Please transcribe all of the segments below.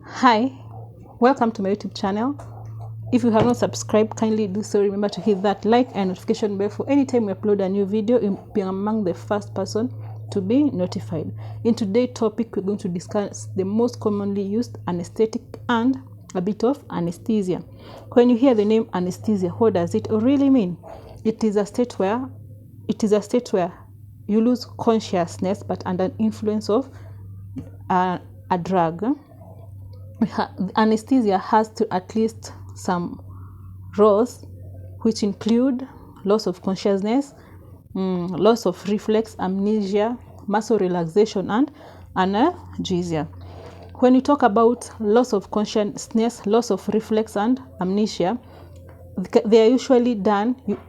Hi, welcome to my YouTube channel. If you have not subscribed, kindly do so. Remember to hit that like and notification bell for any time we upload a new video. You'll be among the first person to be notified. In today's topic, we're going to discuss the most commonly used anesthetic and a bit of anesthesia. When you hear the name anesthesia, what does it really mean? It is a state where you lose consciousness but under influence of a drug. Anesthesia has to at least some roles, which include loss of consciousness, loss of reflex, amnesia, muscle relaxation, and analgesia. When you talk about loss of consciousness, loss of reflex, and amnesia, they are usually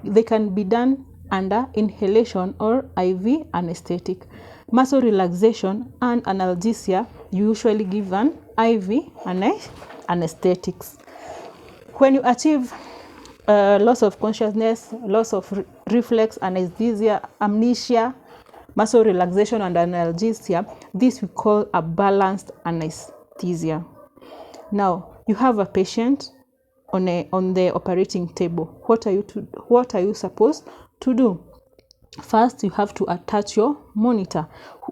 they can be done under inhalation or IV anesthetic. Muscle relaxation and analgesia, you usually give an IV anesthetics. When you achieve loss of consciousness, loss of reflex, anesthesia, amnesia, muscle relaxation, and analgesia, this we call a balanced anesthesia. Now, you have a patient on the operating table. What are you supposed to do? First, you have to attach your monitor,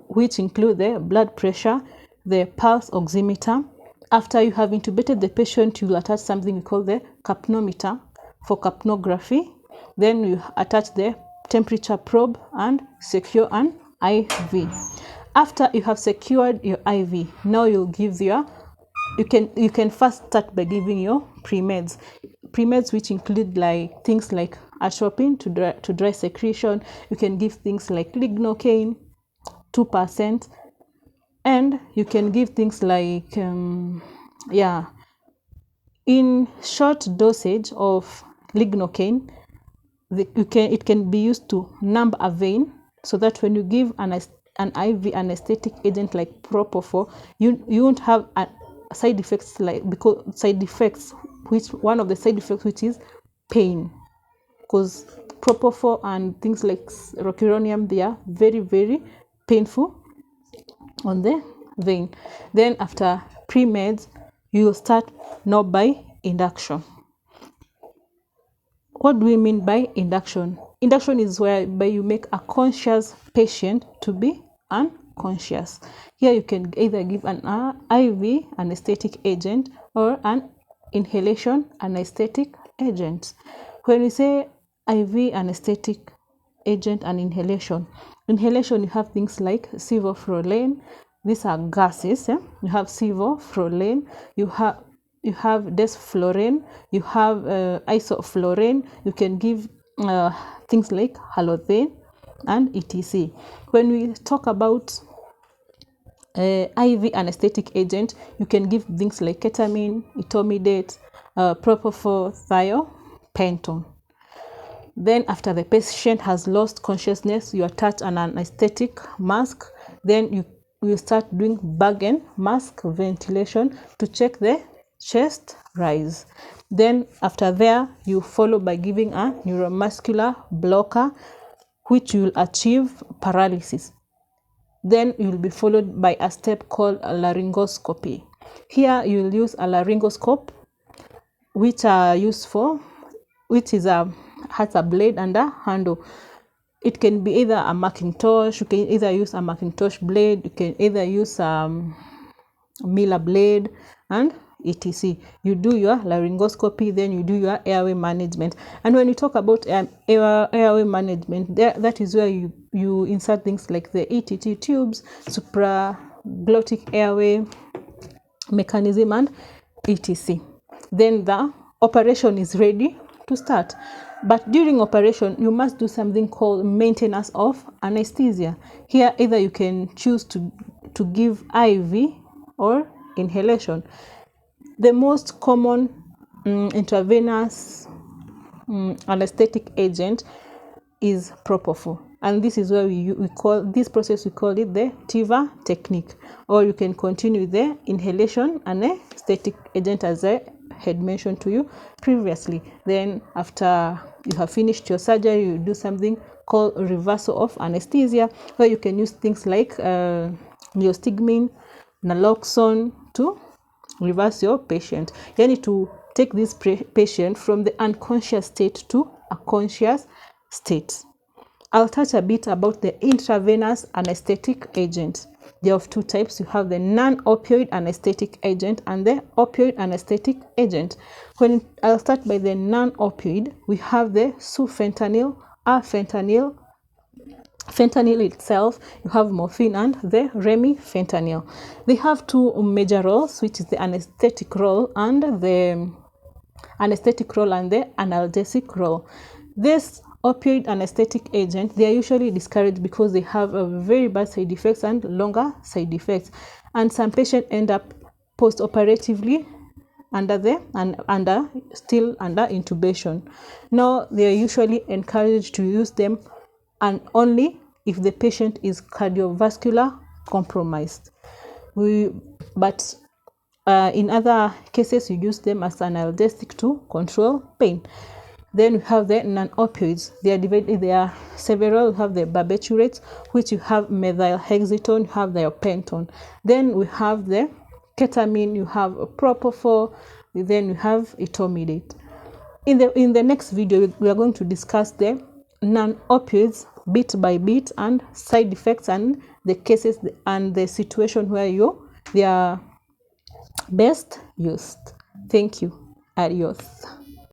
which include the blood pressure, the pulse oximeter. After you have intubated the patient, you will attach something we call the capnometer for capnography. Then you attach the temperature probe and secure an IV. After you have secured your IV, now you'll give you can first start by giving your pre-meds, which include like things like atropine to dry secretion. You can give things like lignocaine 2%, and you can give things like in short dosage of lignocaine, it can be used to numb a vein, so that when you give an IV anesthetic agent like propofol, you won't have side effects, one of the side effects which is pain, because propofol and things like rocuronium, they are very, very painful on the vein. Then after pre-meds, you will start now by induction. What do we mean by induction? Induction is whereby you make a conscious patient to be unconscious. Here you can either give an IV anesthetic agent or an inhalation anesthetic agent. When we say IV anesthetic agent and inhalation, you have things like sevoflurane. These are gases. You have sevoflurane, you have desflurane, you have isoflurane. You can give things like halothane and etc. When we talk about IV anesthetic agent, you can give things like ketamine, etomidate, propofol, thiopental. Then after the patient has lost consciousness, you attach an anesthetic mask. Then you start doing bag and mask ventilation to check the chest rise. Then after there, you follow by giving a neuromuscular blocker, which will achieve paralysis. Then you will be followed by a step called a laryngoscopy. Here you will use a laryngoscope, which has a blade and a handle. It can be either a Macintosh. You can either use a Macintosh blade. You can either use a Miller blade and etc. You do your laryngoscopy, then you do your airway management. And when you talk about airway management, that is where you insert things like the ETT tubes, supraglottic airway mechanism, and etc. Then the operation is ready to start. But during operation, you must do something called maintenance of anesthesia. Here, either you can choose to give IV or inhalation. The most common intravenous anesthetic agent is propofol, and this is where we call this process, we call it the TIVA technique. Or you can continue with the inhalation anesthetic agent, as I had mentioned to you previously. Then after you have finished your surgery, you do something called reversal of anesthesia, where you can use things like neostigmine, naloxone to reverse your patient. You need to take this patient from the unconscious state to a conscious state. I'll touch a bit about the intravenous anesthetic agent. There are of two types. You have the non-opioid anesthetic agent and the opioid anesthetic agent. I'll start by the non-opioid. We have the sufentanil, fentanyl itself, you have morphine and the remifentanil. They have two major roles, which is the anesthetic role and the analgesic role. This opioid anesthetic agent, they are usually discouraged because they have a very bad side effects and longer side effects, and some patients end up post-operatively still under intubation. Now they are usually encouraged to use them and only if the patient is cardiovascular compromised. But in other cases, you use them as an analgesic to control pain. Then we have the non-opioids. They are divided. There are several. You have the barbiturates, which you have methylhexitone, you have the penton. Then we have the ketamine, you have propofol, then you have etomidate. In the next video, we are going to discuss the non-opioids bit by bit and side effects and the cases and the situation where they are best used. Thank you. Adios.